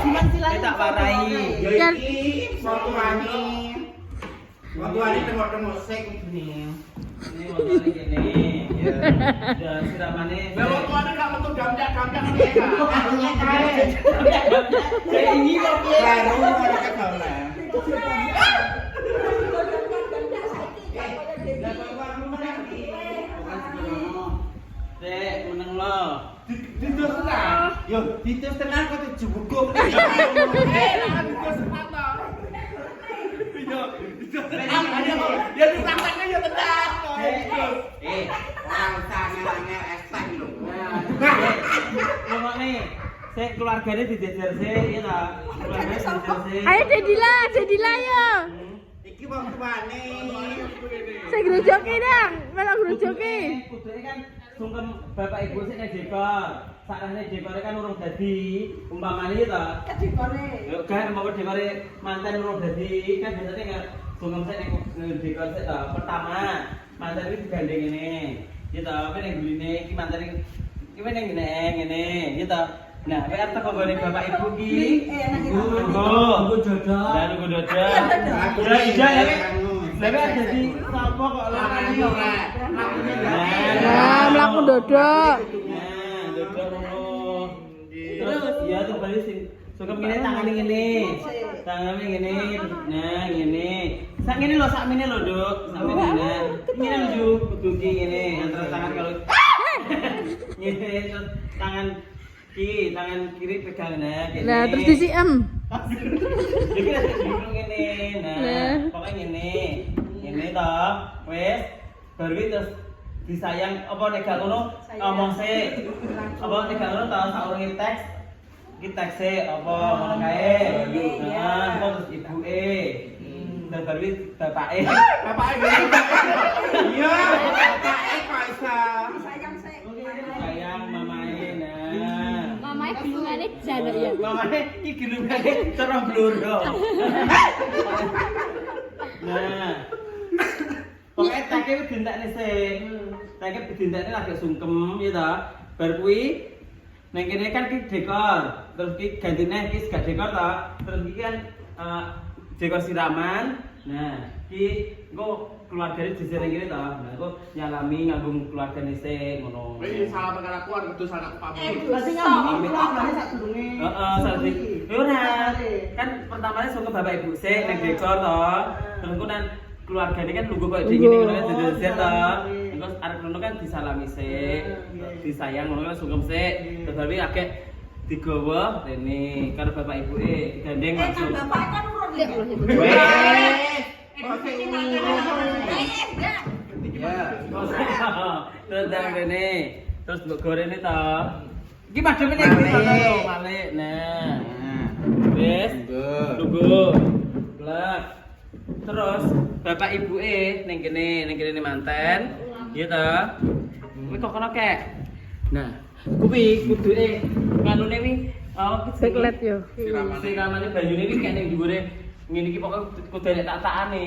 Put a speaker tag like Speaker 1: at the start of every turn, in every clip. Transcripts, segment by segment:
Speaker 1: Silang-silang tak warai.
Speaker 2: Ya iki fotoane. Fotoane tengok-tengok sik ini.
Speaker 1: Ini fotoane gini. Ya siramane.
Speaker 2: Lah fotoane gak metu dampak-dampak iki.
Speaker 1: Artinya kae. Kayak ini kok piye?
Speaker 2: Baru ora kedolan.
Speaker 1: Dek, meneng lo.
Speaker 2: Ditus tenan. Yo, ditus tenan kok dijuguk.
Speaker 3: Lah ditus tenan to.
Speaker 2: Yo, ditus tenan. Ya dipraktekne ya tenan kok. Ora usah ngel-ngel eksak lho.
Speaker 1: Ngomong nih. Sik keluargane dijejer sik, ya ta? Keluargane dijejer sik.
Speaker 4: Ayo Dedila yo.
Speaker 2: Iki wong tuane.
Speaker 4: Saya gerojoki dong, melok gerojoki.
Speaker 1: Kuduke kan sungkem bapak ibu sik nek dekor. Sakane dekore kan urung dadi umpamane ya ta?
Speaker 3: Kedekore.
Speaker 1: Yo kan mau dekore manten urung dadi kan biasane kan sungkem sik nek dekor sik ta. Pertama, manten iki digandeng ngene. Ya ta, apa ning gurine iki manten iki ning ngene, ya ta. Nah, kowe arep teko gone bapak ibu iki. Nunggu jodoh. Lah nunggu jodoh. Lah iya ya. Lah kowe dadi sapa kok larane kok.
Speaker 4: Nah, mlaku dodok.
Speaker 1: Nah, dodok ngono. Terus ya kembali sing sungkem ngene tangane ngene. Tangane ngene. Nah, ngene. Sak ngene lho, sak mene lho, Nduk. Sak mene. Nah, ngene lho, Nduk. Kudu iki ngene. Antara tangan kalau ngene terus tangan kiri pegang nah kayak
Speaker 4: Nah,
Speaker 1: gini.
Speaker 4: terus disiem.
Speaker 1: Iki lagi bingung ngene. Nah, pokoknya ngene toh. Wes, baru iki terus disayang apa nek gak ngono ngomong sik. Apa nek gak ngono tau saurunge teks. Iki tekse apa ngono kae. Nah, terus ibuke. Dan baru iki bapake.
Speaker 2: Bapake. Iya, bapake kok iso.
Speaker 1: Sayang mamae nah.
Speaker 4: Mamae gulungane jaluk ya.
Speaker 1: Mamane iki gilungane terong bluro. Nah. Pokoke take wis dintekne sik. Take dintekne lagi sungkem ya ta. Bar kuwi ning kene kan iki dekor. Terus iki gantine iki gak dekor ta. Terus iki kan dekor siraman. Nah, iki engko keluargane jejer ngene ta. Nah, engko nyalami nganggo keluargane sik ngono.
Speaker 3: Wis salah pengakuan kudu salah pamit.
Speaker 1: Berarti ngambung keluargane sak durunge. Heeh, saiki. Ora. Kan pertamane sungkem bapak ibu sik ning dekor to. Terus engko nang keluargane kan lungguh koyo dingin ngono kan jejer to. Engko arep ngono kan disalami sik. Disayang ngono kan sungkem sik. Terus baru akeh digawa rene karo bapak ibuke digandeng langsung.
Speaker 3: Bapak kan urun ya.
Speaker 1: Terus ndang rene. Terus mbok gorene to. Iki madheme ning kene to, Malik. Nah. Wis. Tunggu. Blak. Terus bapak ibuke ning kene manten. Iya ta? Kuwi kok kono kek. Nah, kuwi kuduke nganune wi
Speaker 4: Seklet yo.
Speaker 1: siramane banyune iki kek ning dhuwure ngene iki pokoke kudu nek tak-takane.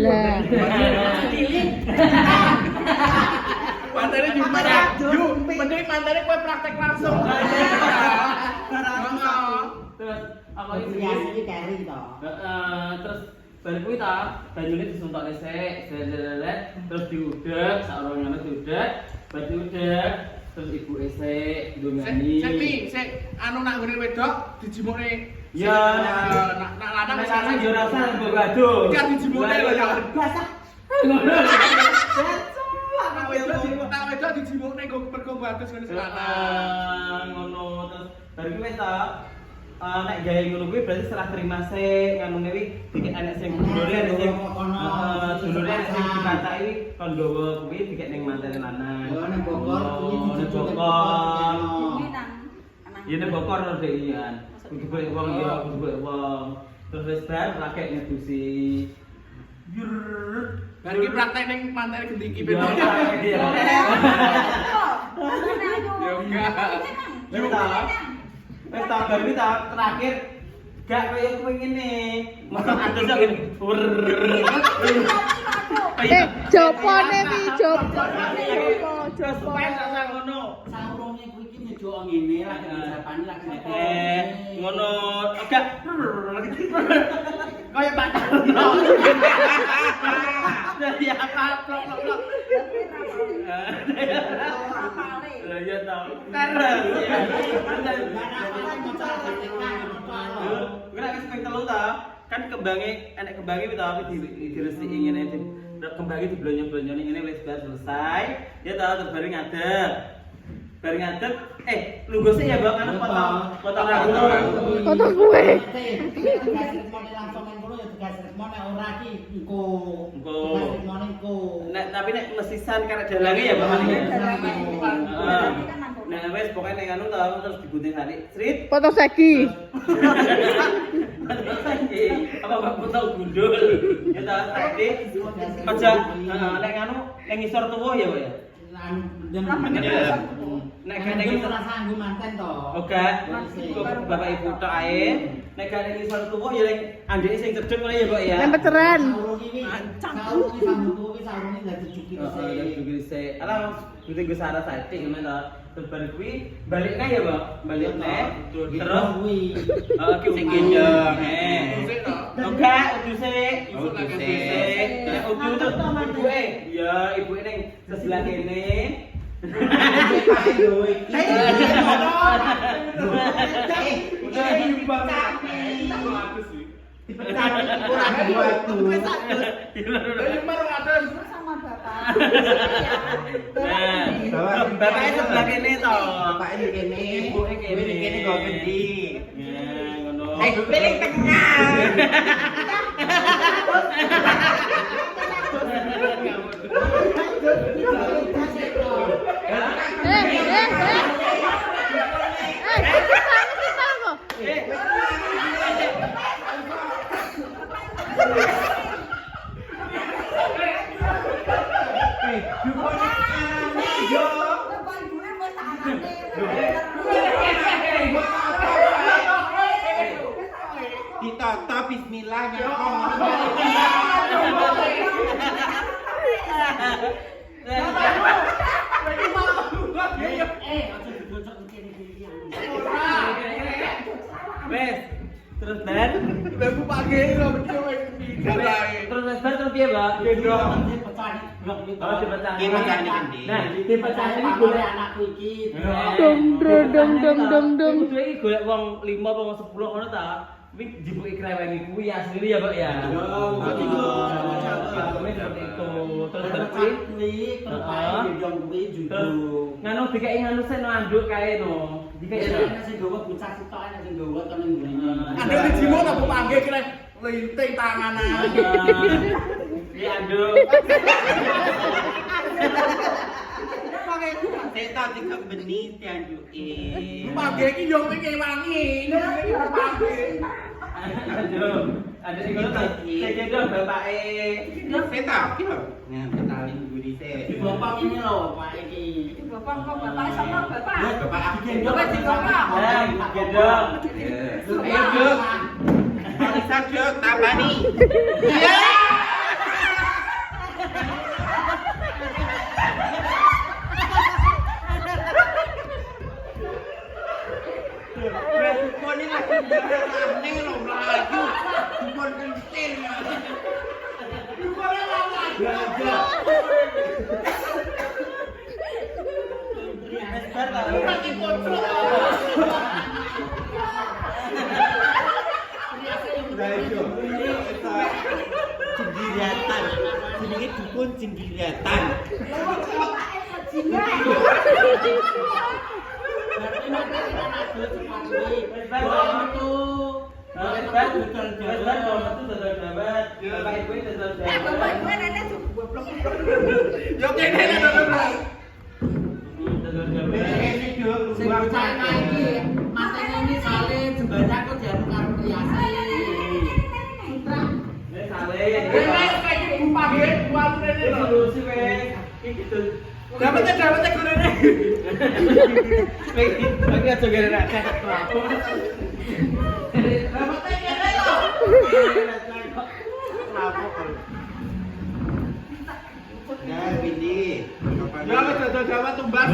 Speaker 4: Lah.
Speaker 3: Mantene gimana? Yuk, mending mantene kowe praktek langsung.
Speaker 1: Terus apa iki?
Speaker 2: Iki kari to.
Speaker 1: Heeh, terus bar kuwi ta, banyune disuntokne sik, terus diudek, saurung ngono diudek, bar diudek, terus ibuke sik ndongani.
Speaker 3: Sik anu nak ngene wedok dijimukne.
Speaker 1: Ya,
Speaker 3: nak lanang
Speaker 1: nek lanang yo rasa mbok waduh.
Speaker 3: Kan dijimukne lho ya.
Speaker 1: Basah. Ngono.
Speaker 3: Tak wedok dijimukne nggo mergo bagus ngene selatan.
Speaker 1: Ngono terus bar kuwi ta nek gawe ngono kuwi berarti serah terima sik nganune wi dikek anak sing dulure anak sing dulure anak sing dipataki kon nggawa kuwi dikek ning mantene lanang.
Speaker 2: Oh, ning Bogor kuwi
Speaker 1: ning Bogor. Iya ning Bogor lho Dek Ian. Kudu golek wong ya, kudu golek wong. Terus wis bar rakek ngedusi.
Speaker 3: Bar iki praktek ning mantene gendiki ben.
Speaker 1: Iya.
Speaker 3: Ya enggak.
Speaker 1: Wis ta. Wis ta bar iki ta terakhir gak koyo kowe ngene. Mosok adus kok ngene.
Speaker 4: Jopone pi, jopo.
Speaker 1: Jopo. Jopo ngono.
Speaker 2: Saurunge kuwi iki cuk ngene lagi disapani lagi.
Speaker 1: Ngono, enggak.
Speaker 3: Kayak pacar.
Speaker 1: Dari apa? Plok. Lah ya tau. Keren. Ora wis ping 3 ta. Kan kembange enek kembange ta diresiki ngene iki. Kembange diblonyo-blonyoni ngene wis bar selesai. Ya ta terbaring ngadeg. Bareng ngadeg, lungguh sih ya Bang, kan potong rambut.
Speaker 4: Potong kue.
Speaker 2: Langsung nang kono ya tugas resmone ora ki engko.
Speaker 1: Engko.
Speaker 2: Tugas resmone engko.
Speaker 1: Nek tapi nek mesisan karek dalange ya Bang.
Speaker 2: Heeh.
Speaker 1: Nah wis pokoke nek anu ta terus digunting sari. Srit.
Speaker 4: Potong segi.
Speaker 1: Apa Bang potong gundul. Ya ta tadi. Aja nek anu ning ngisor tuwa ya Pak ya. Nek kene iki
Speaker 2: ora sanggup manten to.
Speaker 1: Oke. Bapak Ibu tok ae. Nek kene iki sore tuwa ya ning andeke sing cedhek ngene ya, Pak ya.
Speaker 4: Yang peceran.
Speaker 2: Saurung iki sambut kuwi saurung iki dadi jukir
Speaker 1: Heeh, ya juga sih. Alah, penting gue salah satik gimana to. Terus balik kuwi baliknya ya, Pak. Baliknya terus
Speaker 2: kuwi.
Speaker 1: Heeh, ki sing gendong. Oke, udu sih. Ya udu tuh ibuke. Ya, ibuke ning sebelah kene. Bapaknya sebelah kene to.
Speaker 2: Bapaknya kene,
Speaker 1: Ibuke
Speaker 2: kene kok gede.
Speaker 1: Ngono.
Speaker 2: Piring tengah. Ditata bismillah nyakong.
Speaker 1: Wes, terus dan
Speaker 3: Ibu pagi lho mencuri
Speaker 1: terus bar terus piye, Mbak? Gendong. Oh, dipecah.
Speaker 2: Ki pecahane gede.
Speaker 1: Nah, dipecah iki golek
Speaker 2: anakku iki.
Speaker 4: Dong.
Speaker 1: Kudu iki golek wong 5 apa wong 10 ngono ta. Kuwi dibuki krewengi kuwi asli ya, Pak ya. Terus nganu dikeki nganu seno anduk kae no. Dikeki
Speaker 2: sing gowo bocah sitok ana sing gowo tenan ngene.
Speaker 3: Ada di Jimo tak Bu panggil kira linting tanganan.
Speaker 1: Iya anduk.
Speaker 2: Seta tiga benih dianjuke.
Speaker 3: Panggil iki yo pengen wangi. Panggil.
Speaker 1: Ada sing ngono ta. Sing gendong bapake.
Speaker 2: Seta iki lho. Nah, betaling budi se. Bapak ini lho, Pak iki.
Speaker 5: Bapak kok bapak sama bapak.
Speaker 2: Bapak aku
Speaker 5: Bapak di bapak.
Speaker 1: Gendong.
Speaker 2: Ayo, Juk. Bisa, Juk, tabani. Iya. Kupon ini lagi aneh loh, melaju. Kupon pentil. Kuponnya lagi. Lagi kontrol. Cenggiriatan. Sedikit dukun cenggiriatan. Yo kene lho. Sing bocah iki matene ini sale jembatan kok dianu karo riase.
Speaker 3: Dapatnya gorene.
Speaker 1: Lagi aja gara rakyat.
Speaker 3: Dapatnya kene lho.
Speaker 2: Ya, Bindi.
Speaker 3: Ya wis dodol Jawa tumbas.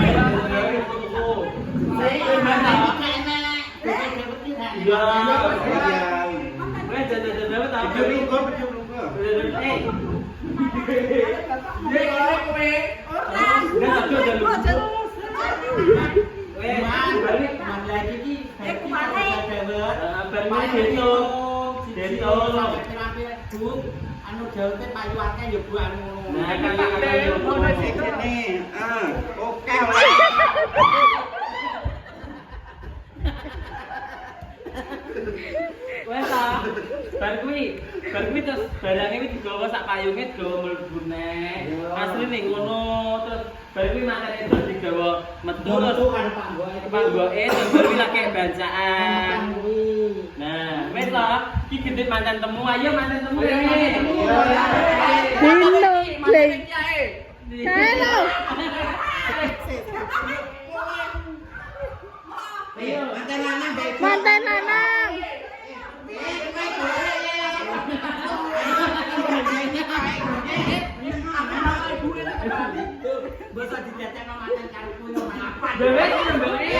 Speaker 1: Iya. Wes jajan berapa tahu?
Speaker 2: Pencum luka.
Speaker 3: Dia oleh kowe.
Speaker 1: Nggak tahu jajan. Wes, balik
Speaker 2: lagi ki.
Speaker 1: balik dihitung. Dihitung.
Speaker 2: Anu jauh teh payu akeh ya Bu anu.
Speaker 1: Nah, kali
Speaker 2: ngono sik kene. Oke.
Speaker 1: Wes ah. Bar kuwi terus barange wis digawa sak payunge do mlebu neh. Asline ngono terus bar kuwi matane terus digawa metu terus panggoke terus bar kuwi lagi bancaan. Nah, wes lah iki gendit mantan temu. Ayo mantan temu rene.
Speaker 4: Dino, Kleng.
Speaker 3: Kiai.
Speaker 4: Halo.
Speaker 2: Ayo, mantan lanang baik.
Speaker 4: Mantan lanang.
Speaker 2: Basa didatang mantan karo koyo apa?
Speaker 1: Dewe nembeli.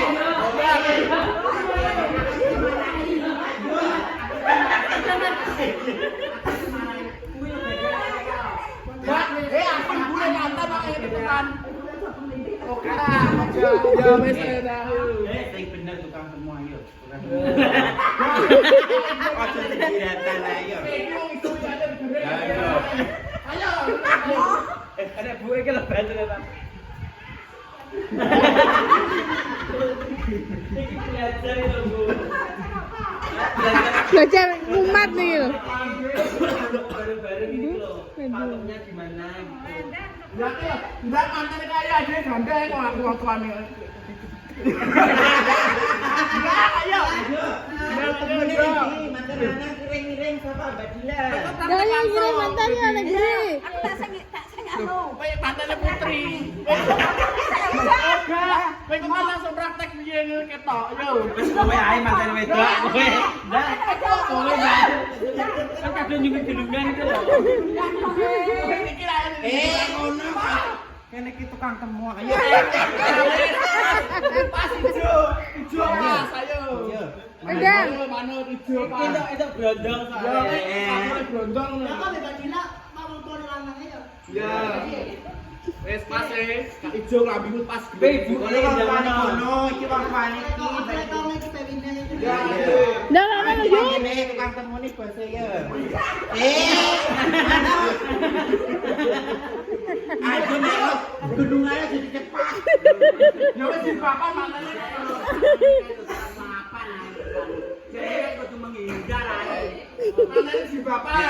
Speaker 3: Apa gue mantan makanya teman. Oke, ya wes tahu.
Speaker 2: Sing bener tukang semua ayo. Ojo digiratan ayo. Ayo.
Speaker 3: Ayo.
Speaker 1: Ada buwe ke lebat ternyata. Iki belajar itu, Bu.
Speaker 4: Belajar umat nih loh.
Speaker 1: Baru-baru gitu loh. Patungnya gimana gitu.
Speaker 3: Enggak mantan kaya aja ganda yang ngaku ame. Enggak, ayo.
Speaker 2: Mantan lanang kiring-kiring sapa Badila.
Speaker 4: Jangan kira mantannya anak gede.
Speaker 5: Aku tak sing anu.
Speaker 3: Kayak mantannya Putri. Kowe kok langsung praktek biyen ketok yo.
Speaker 1: Wis kowe ae mantan wedok kowe. Ndak kowe ndak. Kan kadang juga gedungan itu loh.
Speaker 3: Iki lah.
Speaker 2: Ngono. Kene iki tukang temu ayo.
Speaker 3: Pas ijo. Ijo Mas, ayo.
Speaker 4: Pedang.
Speaker 3: Manut ijo Pak.
Speaker 1: Itu brondong soalnya.
Speaker 3: Brondong.
Speaker 2: Badila mau ton lanange ya.
Speaker 3: Ya. Wes pas Kak Ijo ngambil pas
Speaker 1: Weh, Bu,
Speaker 2: Iki wong panik ngono, iki wong panik iki. Ya.
Speaker 4: Dah lama lo yuk.
Speaker 2: Ini tukang temu nih basa ya. Aduh nek gedungane jadi cepat.
Speaker 3: Ya wes dipapan manane.
Speaker 2: Mapan. Jadi kudu menghindar ae.
Speaker 3: Manane dipapan.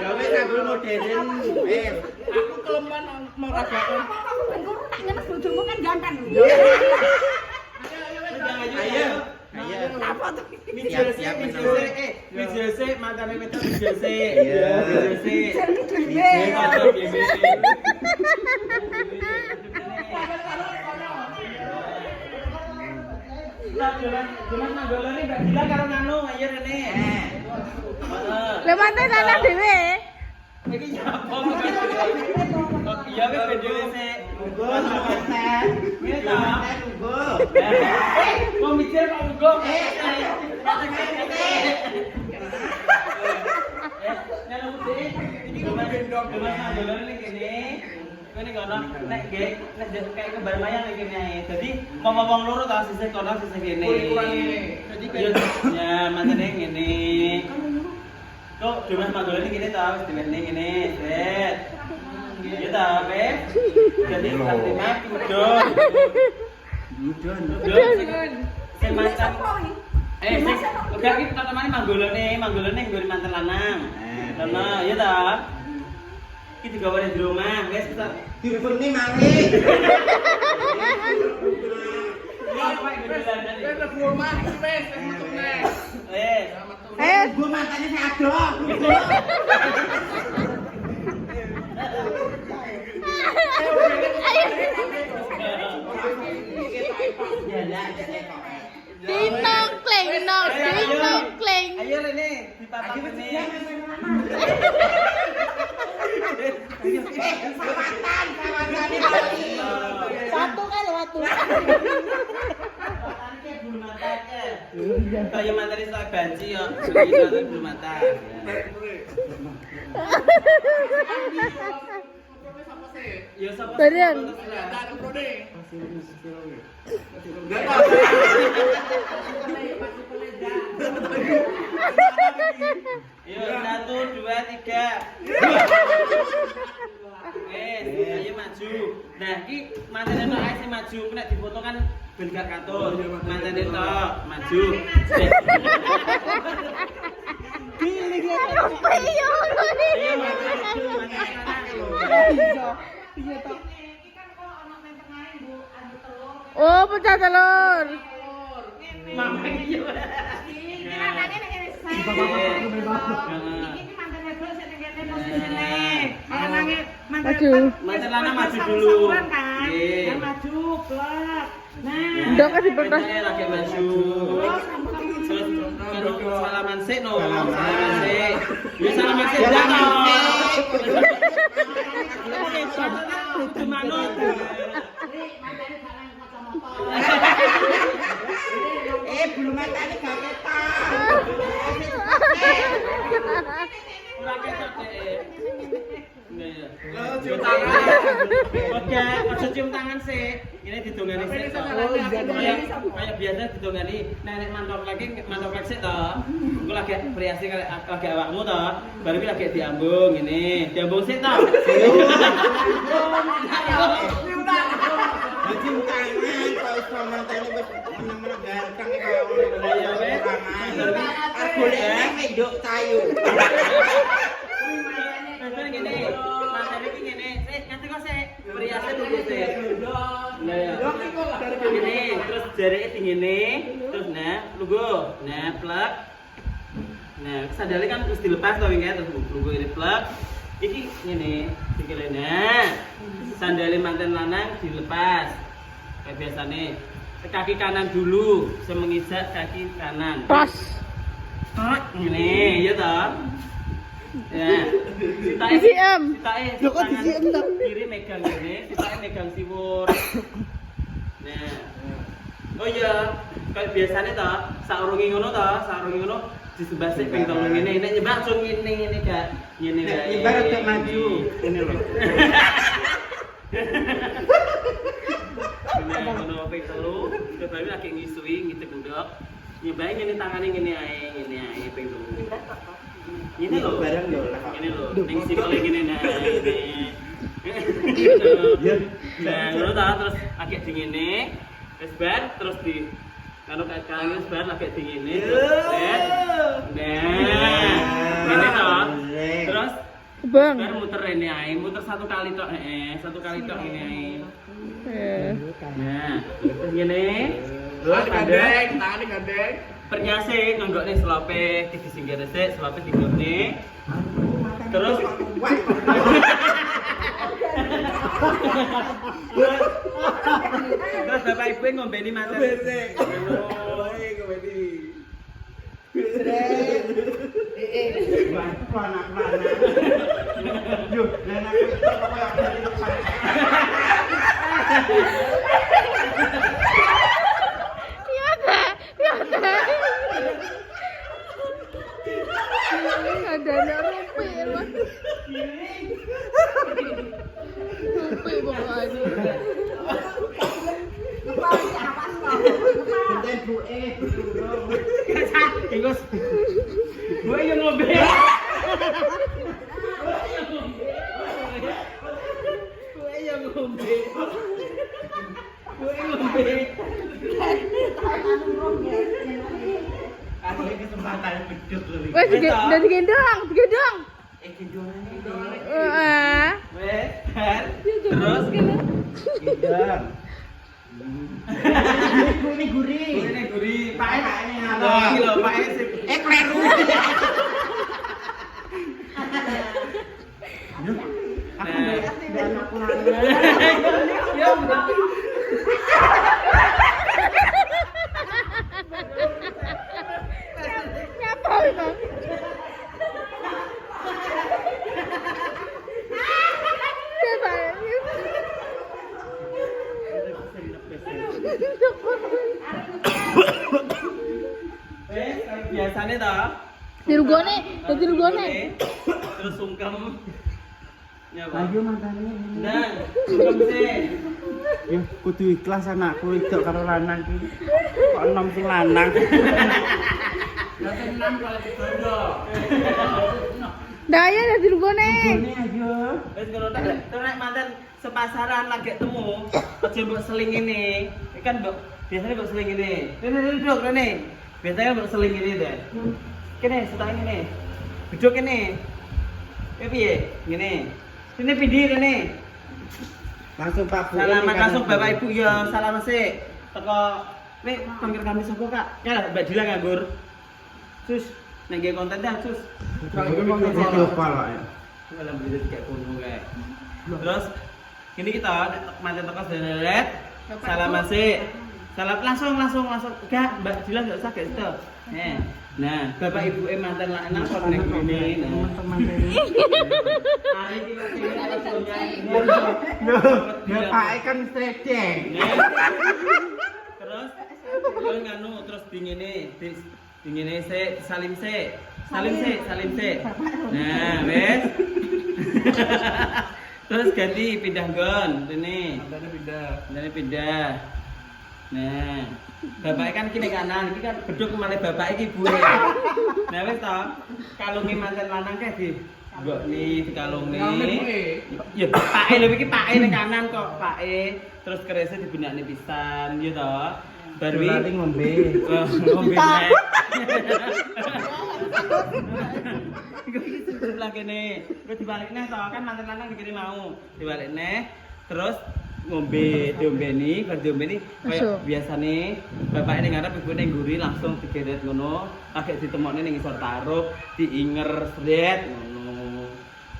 Speaker 2: Ya wis aku modern.
Speaker 3: Aku keleman meragakan.
Speaker 5: Tak ngenes bojomu kan ganteng.
Speaker 2: Ayo. Ayo.
Speaker 5: Apa tuh?
Speaker 2: Siap-siap
Speaker 1: Bijose mantane wedok bijose.
Speaker 2: Iya.
Speaker 1: Bijose. Cuman nanggolane Mbak Dila karo Nano ayo rene.
Speaker 4: Lah mantan lanang dhewe.
Speaker 1: Iki nyapa? Oh iya wis video sik.
Speaker 2: Ugo konten.
Speaker 1: Ngene ta?
Speaker 2: Ugo.
Speaker 1: Kok mikir Pak Ugo? Nang putih. Iki kok gendong dengan nanggolane ning kene. Kene kono nek nggih nek kayak kembar mayang ning kene ae. Dadi wong loro ta sisih kono sisih kene. Dadi ya mantene ngene. Kok cuma manggolane ngene ta wis diwene ngene. Set. Ya ta, Pe. Jadi terima mudun.
Speaker 2: Mudun.
Speaker 1: Sing mantan. Sing uga iki tetemane manggolane nggon mantan lanang. Karena ya ta. Iki digawe di rumah, wis kita
Speaker 2: Dibuni mangi.
Speaker 1: ya kowe gedelan
Speaker 3: Wes lebu omah wes metune.
Speaker 2: Gua mantannya sing adoh.
Speaker 4: Dino Kleng, Dino Kleng.
Speaker 1: Ayo Rene, dipapang ini.
Speaker 2: Sawatan ini lagi.
Speaker 3: Satu kan waktu.
Speaker 1: Bulu mata ke. Kayak mantan itu banci ya. Begitu bulu mata. Ya siapa?
Speaker 4: Barian.
Speaker 1: Yo 1 2 3. Ayo maju. Nah, iki mantan itu ae sing maju, nek difoto kan ben gak katut. Mantan itu maju.
Speaker 4: Iya,
Speaker 1: Iya maju.
Speaker 3: Iya toh.
Speaker 4: oh, pecah telur.
Speaker 1: Mama iki yo. Mantan lanang maju dulu.
Speaker 3: Yang maju, plek. Nah,
Speaker 4: Udah kan dipertas.
Speaker 1: Lagi maju. Terus kalau salaman sik no. Salaman sik. Ya salaman sik dah no. Kudu manut.
Speaker 2: Bulu matane gak ketok.
Speaker 1: Ora ketok deh. Cium tangan. Oke, aja cium tangan sih. Ini didongani sih toh. Kayak biasa didongani. Nenek mantap lagi sih toh. Engko lagi priasi lagi awakmu toh. Baru iki lagi diambung ini. Diambung sih toh.
Speaker 2: Cium tangan terus matane wis meneng-meneng ganteng kaya ngono.
Speaker 1: Ya wes.
Speaker 2: Golek nduk tayu.
Speaker 1: Bener gini. Matane iki ngene. Nganti kok sik. Priasi tunggu sik. Nah ya. Ini terus jareke di ngene. Terus nah, lungguh. Nah, plek. Nah, sandale kan terus dilepas to wingi terus lungguh ini plek. Iki ngene, sikile nah. Sandale manten lanang dilepas. Kayak biasane. Kaki kanan dulu, semengijak kaki kanan.
Speaker 4: Pas.
Speaker 1: Tak, ini, ya tak. Ya,
Speaker 4: DCM.
Speaker 3: Loh, kok DCM toh?
Speaker 1: Kiri megang ini, sitake megang siwur. Nah, oh iya, kayak biasanya toh, saurungi ngono disembah sik ping telu ngene, nek nyembah langsung ngene gak ngene wae.
Speaker 2: Nyebar untuk maju. Ini loh.
Speaker 1: Nah, ngono ping telu, coba lagi ngisui ngitek ndok. Nyebahi ngene tangane ngene ae ping telu. Ini lho
Speaker 2: bareng lho.
Speaker 1: Ini lho, ning sikile ngene nah ini. Nah, ngono ta terus agek di ngene. Wis bar terus di karo kakak wis bar agek di ngene. Nah, ngene to. Terus
Speaker 4: Bang.
Speaker 1: bar muter rene ae, muter satu kali tok ngene ae. Nah, terus ngene. Terus gandeng, tangane gandeng. Pernyase ngonggokne selope disinggir resik, selope digone. Terus Terus bapak ibu ngombeni mantan.
Speaker 4: Ada anak rumpi lah. Rumpi pokoknya.
Speaker 1: Gue yang ngombe.
Speaker 4: Wes udah digendong.
Speaker 1: Gendongan.
Speaker 4: Wes,
Speaker 1: Terus
Speaker 2: Gendang. Ini gurih. Pae ngono.
Speaker 1: Iki lho, Pak sing
Speaker 2: Kleru.
Speaker 1: Ya bener.
Speaker 4: Nyapa itu.
Speaker 1: Kayak biasanya toh.
Speaker 4: Dirugone, dirugone.
Speaker 1: Terus sungkem. Ya, Pak.
Speaker 2: Ayo mantane.
Speaker 1: Nah, sungkem sih.
Speaker 2: Ya kudu ikhlas anakku wedok karo lanang ki. Kok enom sing lanang. Ya tenang kalau digondo.
Speaker 4: Daya dah dirugone.
Speaker 2: Ini ayo.
Speaker 1: Wis ngono nek mantan sepasaran lagi temu, aja mbok seling ini. Ikan mbok biasanya mbok seling ini. Ini duduk rene. Biasanya mbok seling ini deh. Kene setang ini. Duduk ini. Piye? Ngene. Sini pinggir rene.
Speaker 2: Langsung Pak Bu.
Speaker 1: Salam langsung Bapak Ibu ya, salam sik. Teko nek panggil kami sapa Kak? Ya Mbak Dila nganggur. Sus, nek nggih konten dah, Sus.
Speaker 2: Video call kok ya.
Speaker 1: Malah beli kayak kono kae. Terus ini kita mantan toko sederet. Salam sik. Salam langsung. Enggak, Mbak Dila enggak usah kayak itu. Nah, Bapak Ibu mantan lanang kok nek ngene. Hari iki
Speaker 2: Ya Pak kan stretching.
Speaker 1: Terus nganu terus dingene sik, salim sik. Nah, wes. Terus ganti pindah nggon rene. Ndane pindah. Nah, bapak kan kini kanan, iki kan beduk kemana bapak iki ibu. Nah wis to, kalunge manten lanang kae di mbok ni dikalungne. Ya pake lho iki pake ning kanan kok, pake. Terus kerese dibunakne pisan, ya to. Bar wi
Speaker 2: ngombe.
Speaker 1: Ngombe nek. Iki sebelah kene. Terus dibalik neh to, kan manten lanang dikene mau. Dibalik neh, terus ngombe diombeni, bar diombeni kaya biasane bapak ning ngarep ibu ning nguri langsung digeret ngono, agek ditemokne ning isor taruh, diinger sret ngono.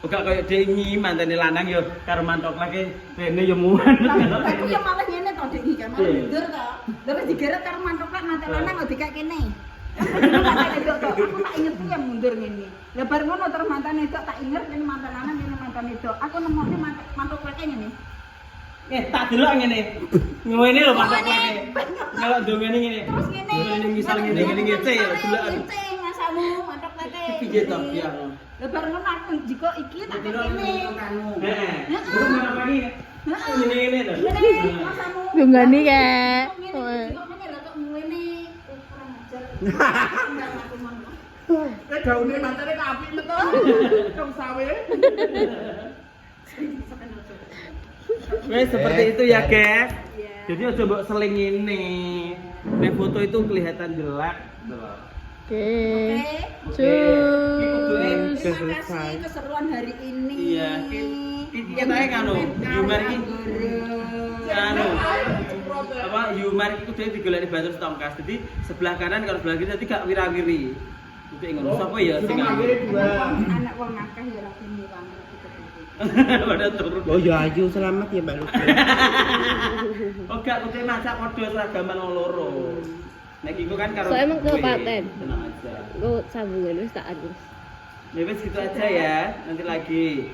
Speaker 1: Uga kaya dengi mantene lanang yo karo mantok lagi rene yo muan.
Speaker 5: Aku yo malah ngene to Dik iki, malah mundur to. Terus digeret karo mantok mantan lanang kok dikek kene. Aku tak inget yang mundur ngene. Lah bar ngono terus mantan itu tak inget ini mantan lanang ini mantan itu. Aku nemokne mantok lagi ngene.
Speaker 1: Tak delok ngene. Ngene lho mantok lagi. Kalau dongene ngene.
Speaker 5: Terus ngene.
Speaker 1: Ngene misal ngene ngece ya delok.
Speaker 5: Ngece ngasamu mantok lagi.
Speaker 1: Piye to ya.
Speaker 5: Lah bar ngono aku jiko iki tak kene.
Speaker 1: Heeh. Terus ngene lagi. Ngene lho.
Speaker 5: Ngene ngasamu.
Speaker 4: Dunggani kayak.
Speaker 3: Daune mantane tak apik metu. Kang sawe.
Speaker 1: Wes seperti itu ya, guys. Jadi aja mbok seling ini. Nek foto itu kelihatan jelek.
Speaker 4: Oke.
Speaker 5: Terima
Speaker 4: Cus.
Speaker 5: kasih keseruan hari ini.
Speaker 1: Iya, kita ae kanu, humor iki. Kanu. Apa humor iki kudu digoleki batur tongkas. Jadi sebelah kanan karo sebelah kiri dadi gak wirawiri. Kudu ngono. Sapa ya sing
Speaker 5: Anak wong akeh ya ra kene banget.
Speaker 1: pada turun.
Speaker 2: Oh ya ayo selamat ya Mbak Lucy.
Speaker 1: Oh gak kudu masak padha seragaman wong loro. Nek iku kan karo
Speaker 4: So emang kepaten.
Speaker 1: Tenang aja.
Speaker 4: Gue sambungin wis tak adus.
Speaker 1: Ya wis gitu aja ya. Nanti lagi.